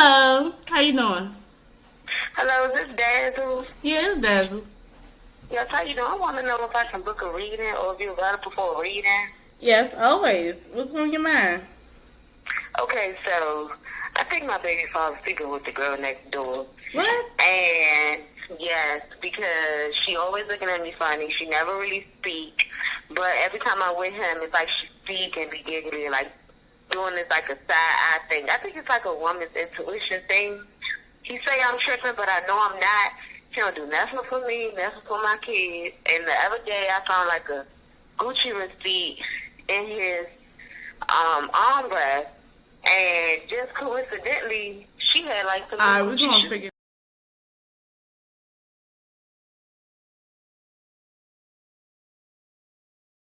Hello. How you doing? Hello, is this Dazzle? Yeah, it's Dazzle. Yes, how you doing? I want to know if I can book a reading or if you're available for a reading. Yes, always. What's on your mind? Okay, so I think my baby father's sleeping with the girl next door. What? And yes, because she always looking at me funny. She never really speak. But every time I'm with him, it's like she speak and be giggly, like doing this like a side eye thing. I think it's like a woman's intuition thing. He say I'm tripping, but I know I'm not. He don't do nothing for me, nothing for my kids. And the other day, I found like a Gucci receipt in his armrest, and just coincidentally, she had like some Alright, we're Gucci gonna shoes. figure.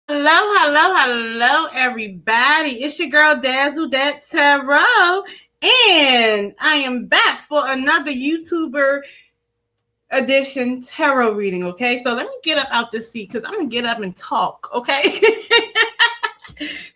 Hello, everybody. It's your girl Dazzle That Tarot, and I am back for another YouTuber edition tarot reading. Okay, so let me get up out this seat because I'm gonna get up and talk. Okay.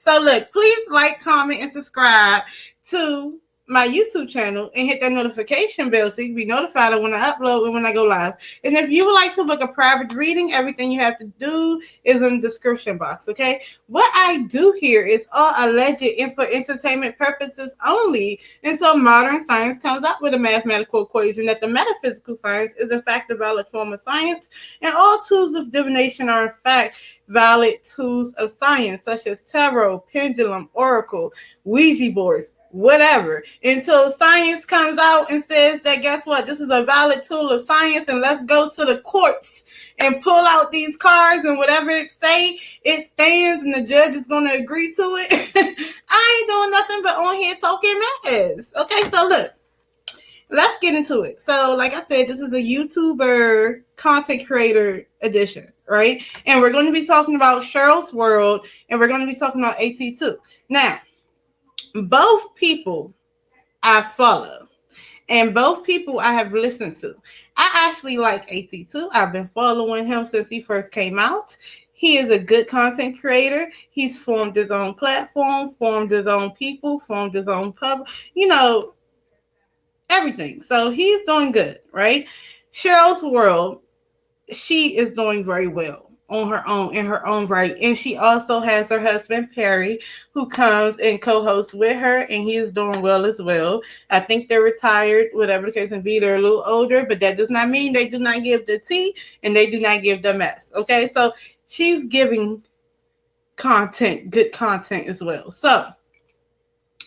So look, please like, comment, and subscribe to my YouTube channel and hit that notification bell so you can be notified of when I upload and when I go live. And if you would like to book a private reading, everything you have to do is in the description box, okay? What I do here is all alleged and for entertainment purposes only until modern science comes up with a mathematical equation that the metaphysical science is in fact a valid form of science, and all tools of divination are in fact valid tools of science, such as tarot, pendulum, oracle, Ouija boards, whatever. Until science comes out and says that, guess what, this is a valid tool of science, and let's go to the courts and pull out these cards, and whatever it say, it stands, and the judge is going to agree to it. I ain't doing nothing but on here talking mess. Okay, so look. Let's get into it. So, like I said, this is a YouTuber content creator edition, right? And we're going to be talking about Sharell'S World, and we're going to be talking about AT2. Now, both people I follow, and both people I have listened to. I actually like AT2. I've been following him since he first came out. He is a good content creator. He's formed his own platform, formed his own people, formed his own pub. Everything. So he's doing good, right? Sharell'S World, she is doing very well on her own, in her own right. And she also has her husband Perry, who comes and co-hosts with her, and he is doing well as well. I think they're retired, whatever the case may be. They're a little older, but that does not mean they do not give the tea and they do not give the mess. Okay, so she's giving content, good content as well. So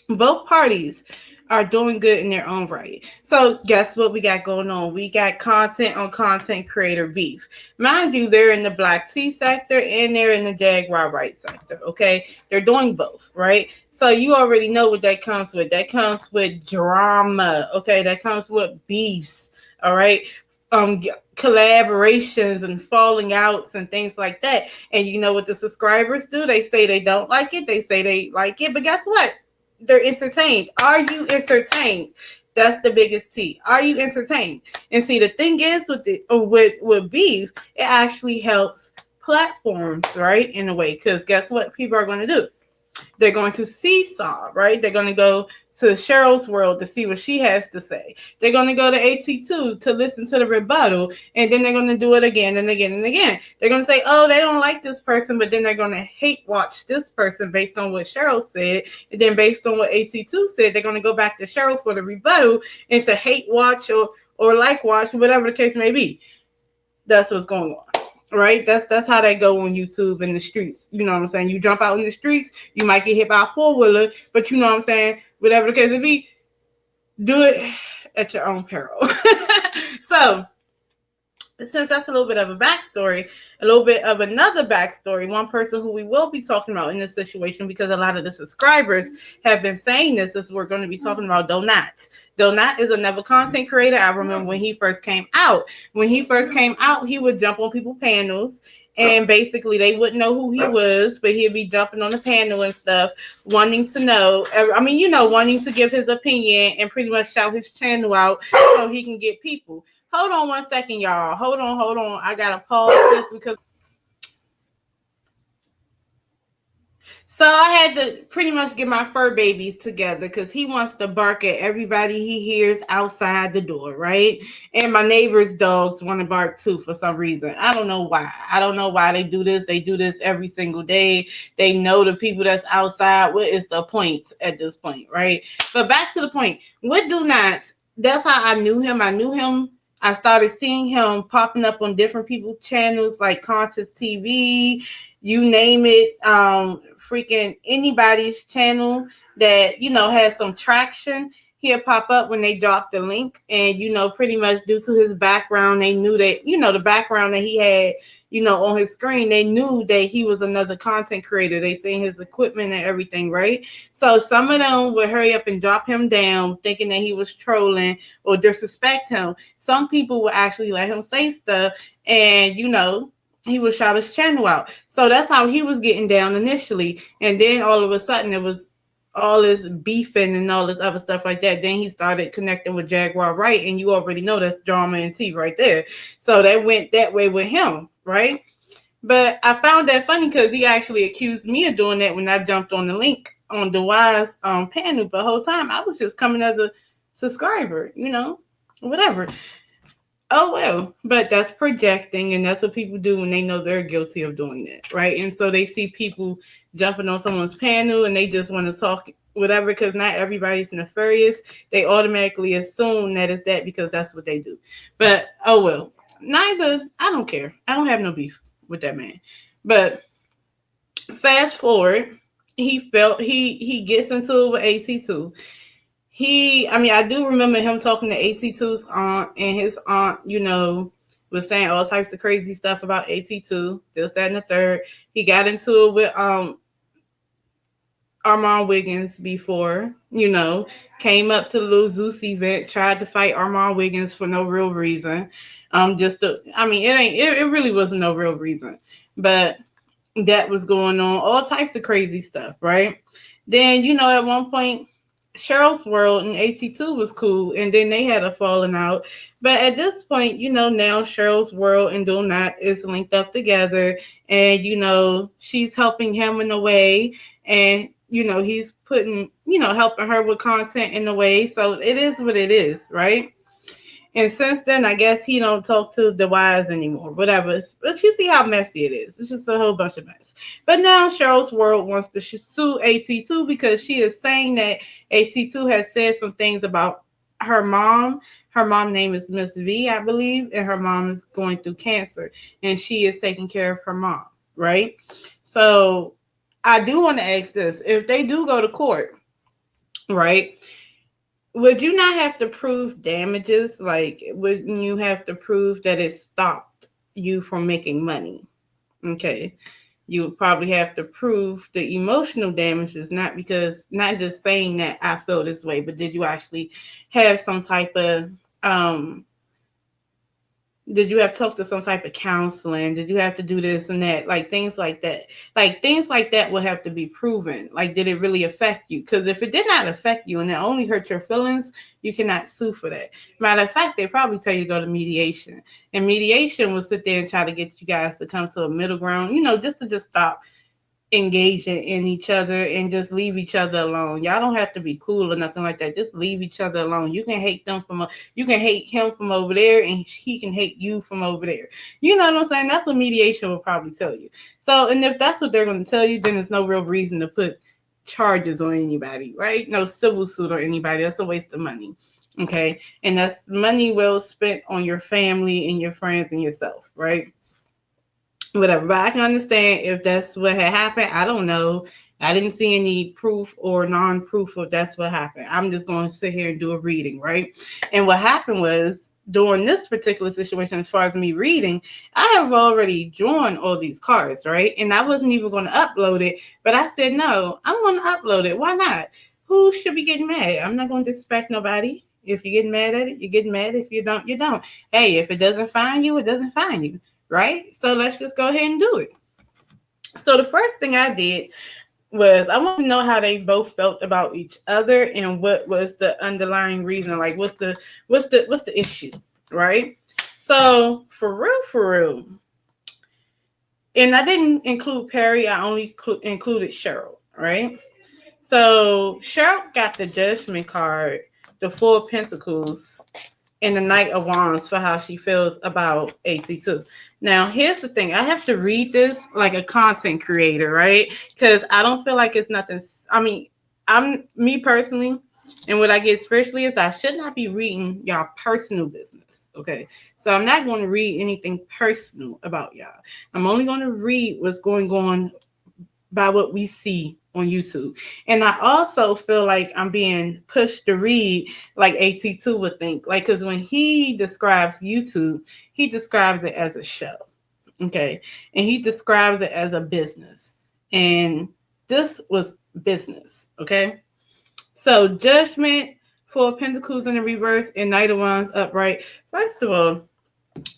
both parties are doing good in their own right. So guess what we got going on? We got content on content creator beef. Mind you, they're in the black tea sector and they're in the Jaguar right sector. Okay, they're doing both, right? So you already know what that comes with. That comes with drama. Okay, that comes with beefs. All right. Collaborations and falling outs and things like that. And you know what the subscribers do? They say they don't like it. They say they like it. But guess what? They're entertained. Are you entertained? That's the biggest T. Are you entertained? And see, the thing is with beef, it actually helps platforms, right? In a way, because guess what people are going to do? They're going to seesaw, right? They're going to go to Sharell'S World to see what she has to say. They're going to go to AT2 to listen to the rebuttal, and then they're going to do it again and again and again. They're going to say, oh, they don't like this person, but then they're going to hate watch this person based on what Sharell said, and then based on what AT2 said, they're going to go back to Sharell for the rebuttal and to hate watch or like watch, whatever the case may be. That's what's going on. Right, that's how they go on YouTube in the streets. You know what I'm saying? You jump out in the streets, you might get hit by a 4-wheeler, but you know what I'm saying? Whatever the case may be, do it at your own peril. So, since that's a little bit of a backstory, a little bit of another backstory, one person who we will be talking about in this situation, because a lot of the subscribers have been saying this, is we're going to be talking about Donat. Donat is another content creator. I remember when he first came out. When he first came out, he would jump on people's panels, and basically they wouldn't know who he was, but he'd be jumping on the panel and stuff, wanting to know, wanting to give his opinion and pretty much shout his channel out so he can get people. Hold on one second, y'all. Hold on. I gotta pause this because So I had to pretty much get my fur baby together because he wants to bark at everybody he hears outside the door, right? And my neighbor's dogs want to bark too for some reason. I don't know why. I don't know why they do this. They do this every single day. They know the people that's outside. What is the point at this point, right? But back to the point. With Do Nots, that's how I knew him. I started seeing him popping up on different people's channels like Conscious TV, you name it, freaking anybody's channel that has some traction. He'll pop up when they drop the link, and pretty much due to his background, they knew that the background that he had on his screen, they knew that he was another content creator. They seen his equipment and everything, right? So some of them would hurry up and drop him down thinking that he was trolling or disrespect him. Some people would actually let him say stuff, and he would shout his channel out. So that's how he was getting down initially. And then all of a sudden it was all this beefing and all this other stuff like that. Then he started connecting with Jaguar Wright, and you already know that's drama and tea right there. So that went that way with him, right? But I found that funny because he actually accused me of doing that when I jumped on the link on the Wise panel. But the whole time I was just coming as a subscriber, whatever. Oh well, but that's projecting, and that's what people do when they know they're guilty of doing that, right? And so they see people jumping on someone's panel and they just want to talk whatever because not everybody's nefarious. They automatically assume that it's that because that's what they do. But oh well, I don't care. I don't have no beef with that man. But fast forward, he gets into it with AT2. I do remember him talking to AT2's aunt, and his aunt, was saying all types of crazy stuff about AT2, this, that, and the third. He got into it with Armand Wiggins before, came up to the little Zeus event, tried to fight Armand Wiggins for no real reason. It really wasn't no real reason, but that was going on, all types of crazy stuff, right? Then, at one point, Sharell'S World and AT2 was cool, and then they had a falling out. But at this point, now Sharell'S World and Do Not is linked up together, and she's helping him in a way, and he's putting, helping her with content in a way. So it is what it is, right? And since then, I guess he don't talk to the Wise anymore, whatever. But you see how messy it is. It's just a whole bunch of mess. But now Sharell'S World wants to sue AT2 because she is saying that AT2 has said some things about her mom. Her mom's name is Miss V, I believe, and her mom is going through cancer, and she is taking care of her mom, right? So I do want to ask this. If they do go to court, right, would you not have to prove damages? Like, wouldn't you have to prove that it stopped you from making money? Okay. You would probably have to prove the emotional damages, not just saying that I feel this way, but did you actually have some type of did you have to talk to some type of counseling? Did you have to do this and that? Like things like that. Like things like that will have to be proven. Like, did it really affect you? Because if it did not affect you and it only hurt your feelings, you cannot sue for that. Matter of fact, they probably tell you to go to mediation. And mediation will sit there and try to get you guys to come to a middle ground, just to stop engaging in each other and just leave each other alone. Y'all don't have to be cool or nothing like that. Just leave each other alone. You can hate you can hate him from over there, and he can hate you from over there. You know what I'm saying? That's what mediation will probably tell you. So, and if that's what they're going to tell you, then there's no real reason to put charges on anybody, right? No civil suit on anybody. That's a waste of money. Okay. And that's money well spent on your family and your friends and yourself, right? Whatever. But I can understand if that's what had happened. I don't know. I didn't see any proof or non-proof of that's what happened. I'm just going to sit here and do a reading, right? And what happened was, during this particular situation, as far as me reading, I have already drawn all these cards, right? And I wasn't even going to upload it, but I said, no, I'm going to upload it. Why not? Who should be getting mad? I'm not going to disrespect nobody. If you're getting mad at it, you get mad. If you don't, you don't. Hey, if it doesn't find you, it doesn't find you. Right? So let's just go ahead and do it. So the first thing I did was I want to know how they both felt about each other and what was the underlying reason. Like what's the issue, right? So for real. And I didn't include Perry, I only included Cheryl, right? So Cheryl got the Judgment card, the Four of Pentacles, and the Knight of Wands for how she feels about AT2. Now, here's the thing. I have to read this like a content creator, right? Because I don't feel like it's nothing. I mean, I'm me personally, and what I get spiritually is I should not be reading y'all personal business, okay? So I'm not going to read anything personal about y'all. I'm only going to read what's going on by what we see on YouTube. And I also feel like I'm being pushed to read like AT2 would think. Like, because when he describes YouTube, he describes it as a show. Okay. And he describes it as a business. And this was business. Okay. So, Judgment, Four Pentacles in the reverse, and Knight of Wands upright. First of all,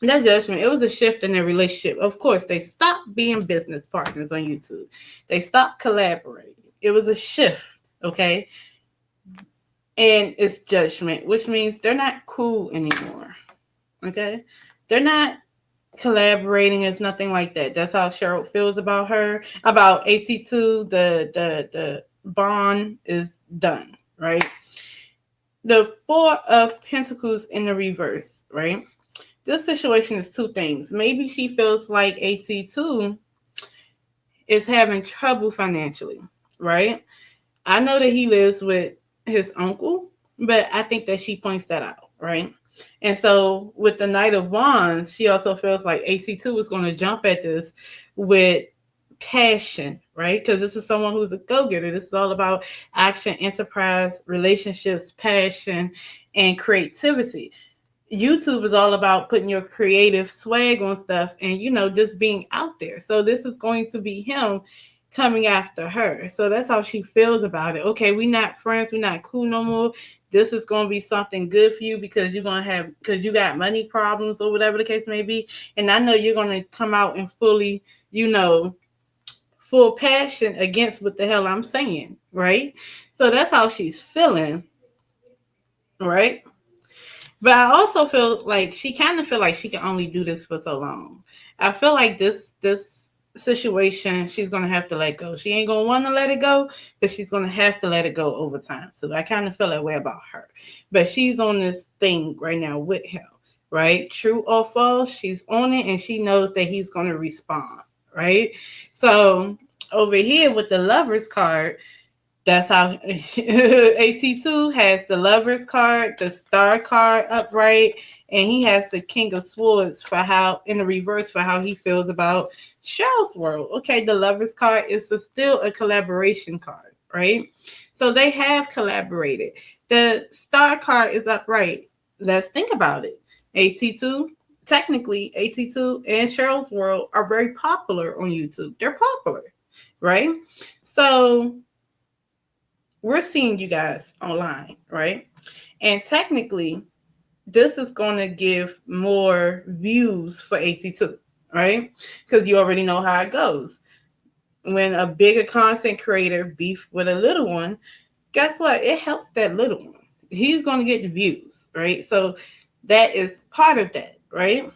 that Judgment, it was a shift in their relationship. Of course, they stopped being business partners on YouTube. They stopped collaborating. It was a shift, okay? And it's Judgment, which means they're not cool anymore, okay? They're not collaborating. It's nothing like that. That's how Cheryl feels about her. About AT2, the bond is done, right? The Four of Pentacles in the reverse, right? This situation is two things. Maybe she feels like AT2 is having trouble financially, right? I know that he lives with his uncle, but I think that she points that out, right? And so with the Knight of Wands, she also feels like AT2 is going to jump at this with passion, right? Because this is someone who's a go-getter. This is all about action, enterprise, relationships, passion, and creativity. YouTube is all about putting your creative swag on stuff and, just being out there. So this is going to be him coming after her. So that's how she feels about it. Okay, we're not friends. We're not cool no more. This is going to be something good for you because because you got money problems or whatever the case may be. And I know you're going to come out and fully, full passion against what the hell I'm saying, right? So that's how she's feeling, right? But I also feel like she kind of feel like she can only do this for so long. I feel like this situation she's gonna have to let go. She ain't gonna want to let it go, but she's gonna have to let it go over time. So I kind of feel that way about her. But she's on this thing right now with him, right? True or false, she's on it and she knows that he's gonna respond, right? So over here with the Lovers card, that's how AT2 has the Lovers card, the Star card upright, and he has the King of Swords for how in the reverse for how he feels about Sharell'S world. Okay, the Lovers card is still a collaboration card, right? So they have collaborated. The Star card is upright. Let's think about it. AT2, technically, AT2 and Sharell'S world are very popular on YouTube. They're popular, right? So we're seeing you guys online, right? And technically, this is going to give more views for AT2, right? Because you already know how it goes. When a bigger content creator beef with a little one, guess what? It helps that little one. He's going to get the views, right? So that is part of that, right?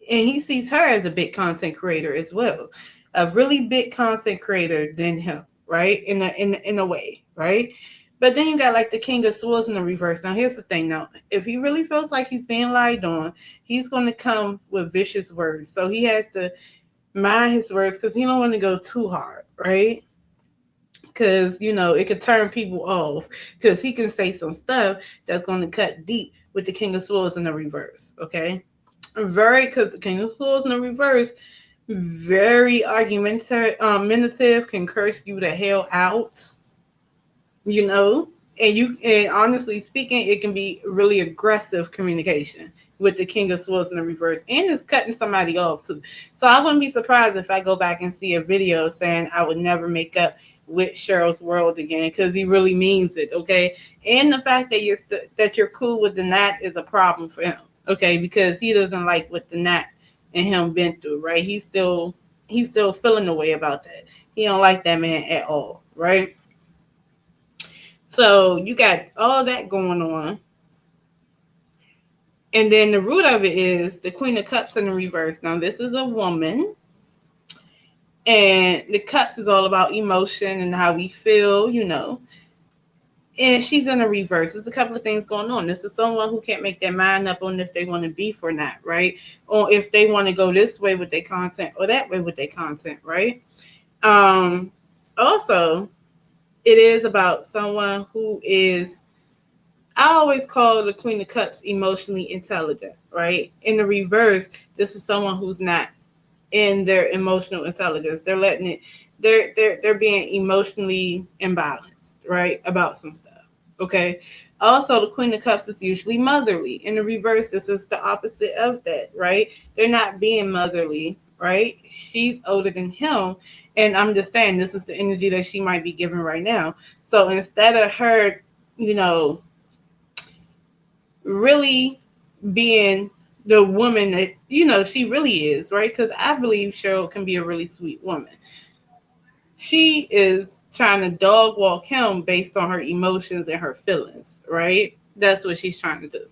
And he sees her as a big content creator as well, a really big content creator than him, right? In a way, right? But then you got like the King of Swords in the reverse. Now here's the thing. Now, if he really feels like he's being lied on, he's going to come with vicious words. So he has to mind his words because he don't want to go too hard, right? Because it could turn people off. Because he can say some stuff that's going to cut deep with the King of Swords in the reverse. Okay, because the King of Swords in the reverse, very argumentative, can curse you the hell out, and honestly speaking, it can be really aggressive communication with the King of Swords in the reverse, and it's cutting somebody off too. So I wouldn't be surprised if I go back and see a video saying I would never make up with Sharell'S world again, because he really means it, okay? And the fact that you're cool with the Nat is a problem for him, okay? Because he doesn't like what the Nat and him been through, right? He's still feeling the way about that. He don't like that man at all, right? So you got all that going on. And then the root of it is the Queen of Cups in the reverse. Now, this is a woman. And the cups is all about emotion and how we feel, and she's in a reverse. There's a couple of things going on. This is someone who can't make their mind up on if they want to beef or not, right? Or if they want to go this way with their content or that way with their content, right? Um, Also, it is about someone who is, I always call the Queen of Cups emotionally intelligent, right? In the reverse, this is someone who's not in their emotional intelligence. They're letting it, they're being emotionally imbalanced, right? About some stuff. Okay. Also, the Queen of Cups is usually motherly. In the reverse, this is the opposite of that, right? They're not being motherly, right? She's older than him. And I'm just saying, this is the energy that she might be giving right now. So instead of her, you know, really being the woman that she really is, right? Because I believe Cheryl can be a really sweet woman. She is trying to dog walk him based on her emotions and her feelings, right? That's what she's trying to do.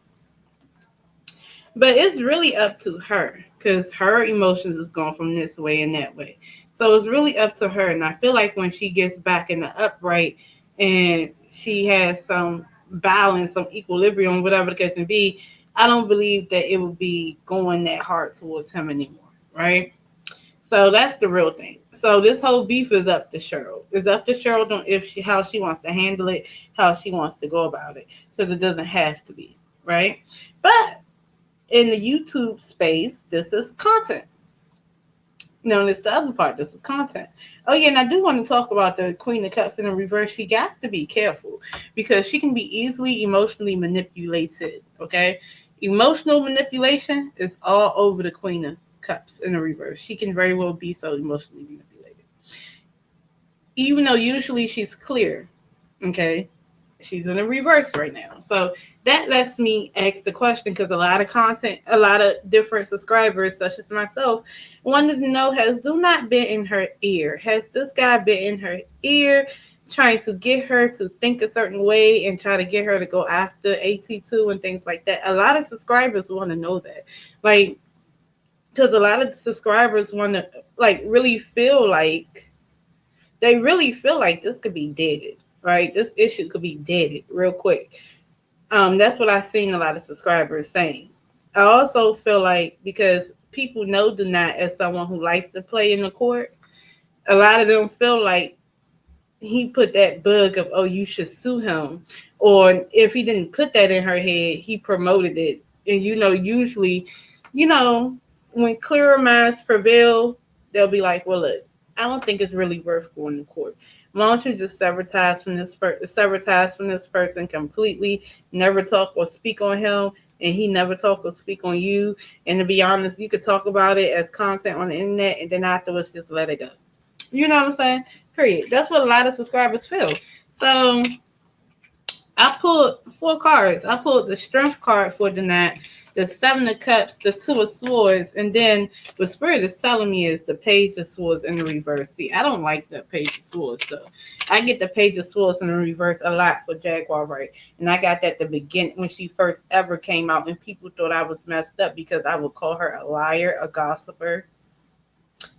But it's really up to her because her emotions is going from this way and that way. So it's really up to her. And I feel like when she gets back in the upright and she has some balance, some equilibrium, whatever the case may be, I don't believe that it will be going that hard towards him anymore, right? So that's the real thing. So this whole beef is up to Cheryl. It's up to Cheryl on if she how she wants to handle it, how she wants to go about it, because it doesn't have to be, right? But in the YouTube space, this is content. No, it's the other part. This is content. Oh yeah, and I do want to talk about the Queen of Cups in the reverse. She got to be careful because she can be easily emotionally manipulated. Okay, emotional manipulation is all over the Queen of Cups in the reverse. She can very well be so emotionally manipulated, even though usually she's clear. Okay, she's in a reverse right now. So that lets me ask the question because a lot of content, a lot of different subscribers, such as myself, wanted to know, has Do Not been in her ear? Has this guy been in her ear trying to get her to think a certain way and try to get her to go after AT2 and things like that? A lot of subscribers want to know that. Like, because a lot of subscribers want to, like, really feel like this could be deaded, right? This issue could be deaded real quick. That's what I've seen a lot of subscribers saying. I also feel like because people know Do Not as someone who likes to play in the court, a lot of them feel like he put that bug of, oh, you should sue him. Or if he didn't put that in her head, he promoted it. And usually, you know, when clearer minds prevail, they'll be like, well, look, I don't think it's really worth going to court. Why don't you just sever ties from this person completely, never talk or speak on him, and he never talk or speak on you. And to be honest, you could talk about it as content on the internet, and then afterwards just let it go. You know what I'm saying? Period. That's what a lot of subscribers feel. So I pulled 4 cards. I pulled the Strength card for tonight, the Seven of Cups, the Two of Swords, and then what Spirit is telling me is the Page of Swords in the reverse. See, I don't like the Page of Swords though. I get the Page of Swords in the reverse a lot for Jaguar, right? And I got that at the beginning when she first ever came out, and people thought I was messed up because I would call her a liar, a gossiper,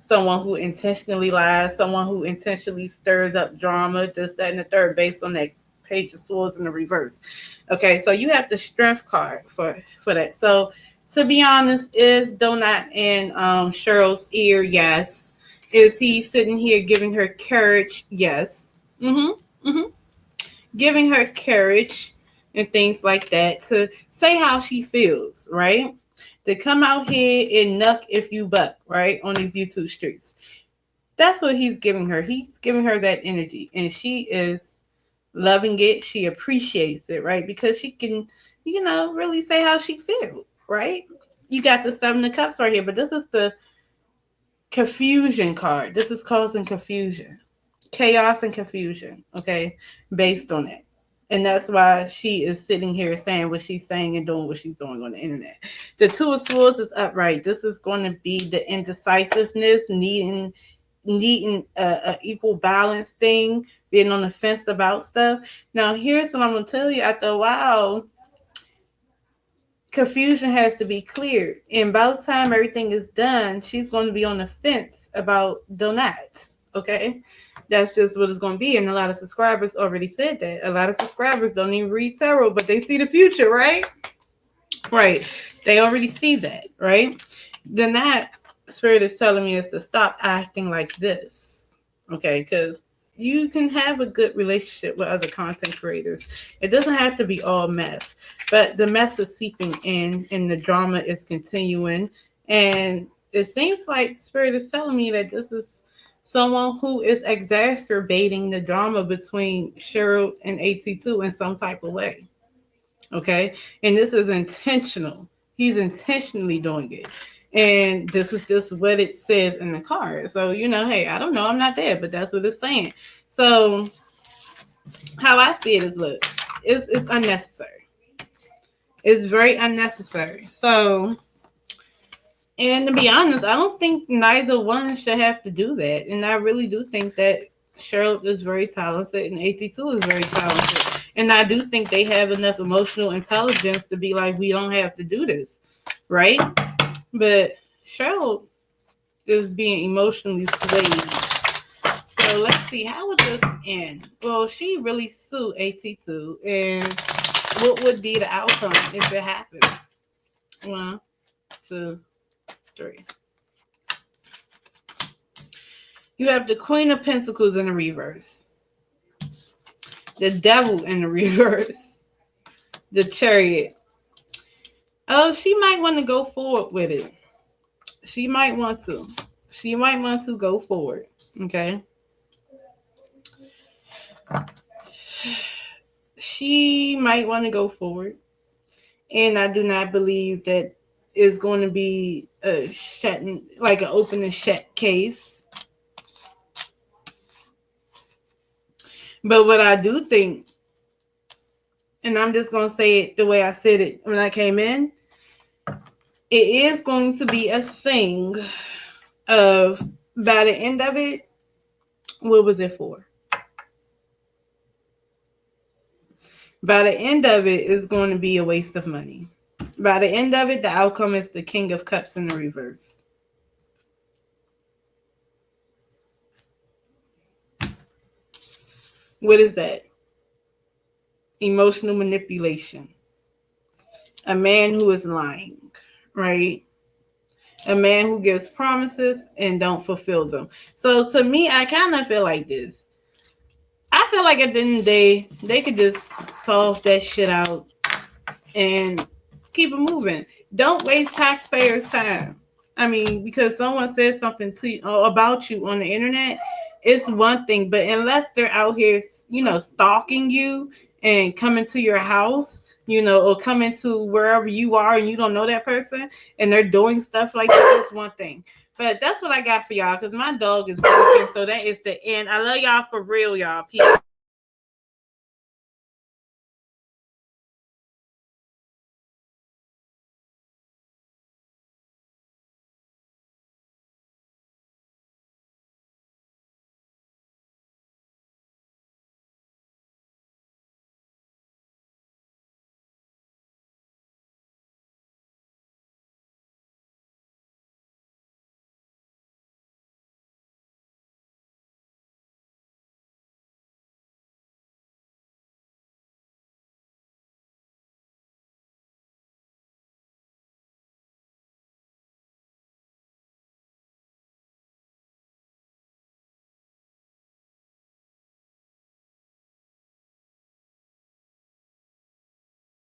someone who intentionally lies, someone who intentionally stirs up drama, this, that, and the third, based on that Page of Swords in the reverse. Okay, so you have the Strength card for that. So to be honest, is Do Not in Sharell'S ear? Yes. Is he sitting here giving her courage? Yes. Mm-hmm. Mm-hmm. Giving her courage and things like that to say how she feels, right? To come out here and nuck if you buck, right? On these YouTube streets. That's what he's giving her. He's giving her that energy. And she is loving it. She appreciates it, right? Because she can, really say how she feels, right? You got the Seven of Cups right here, but this is the confusion card. This is causing confusion, chaos and confusion, okay, based on that. And that's why she is sitting here saying what she's saying and doing what she's doing on the internet. The Two of Swords is upright. This is going to be the indecisiveness, needing a equal balance thing, being on the fence about stuff. Now, here's what I'm gonna tell you. After a while, confusion has to be cleared. And by the time everything is done, she's going to be on the fence about donuts. Okay? That's just what it's going to be. And a lot of subscribers already said that. A lot of subscribers don't even read tarot, but they see the future, right? Right. They already see that, right? Then that spirit is telling me is to stop acting like this. Okay? Because you can have a good relationship with other content creators. It doesn't have to be all mess, but the mess is seeping in and the drama is continuing. And it seems like Spirit is telling me that this is someone who is exacerbating the drama between Cheryl and AT2 in some type of way. Okay. And this is intentional. He's intentionally doing it. And this is just what it says in the card. So, hey, I don't know. I'm not there, but that's what it's saying. So, how I see it is, look, it's unnecessary. It's very unnecessary. So, and to be honest, I don't think neither one should have to do that. And I really do think that Cheryl is very talented and AT2 is very talented. And I do think they have enough emotional intelligence to be like, we don't have to do this, right? But Cheryl is being emotionally swayed. So let's see, how would this end? Well, she really sued AT2. And what would be the outcome if it happens? 1, 2, 3. You have the Queen of Pentacles in the reverse. The Devil in the reverse. The Chariot. Oh, she might want to go forward with it. She might want to. She might want to go forward. Okay. She might want to go forward. And I do not believe that it's going to be a shut, like an open and shut case. But what I do think, and I'm just going to say it the way I said it when I came in, it is going to be a thing of, by the end of it, what was it for? By the end of it, it's going to be a waste of money. By the end of it, the outcome is the King of Cups in the reverse. What is that? Emotional manipulation. A man who is lying, right? A man who gives promises and don't fulfill them. So to me, I kind of feel like this. I feel like at the end of the day, they could just solve that shit out and keep it moving. Don't waste taxpayers' time. I mean, because someone says something to you, about you on the internet, it's one thing. But unless they're out here, stalking you and coming to your house, or coming to wherever you are and you don't know that person and they're doing stuff like that, it's one thing. But that's what I got for y'all because my dog is barking. So that is the end. I love y'all for real, y'all. Peace.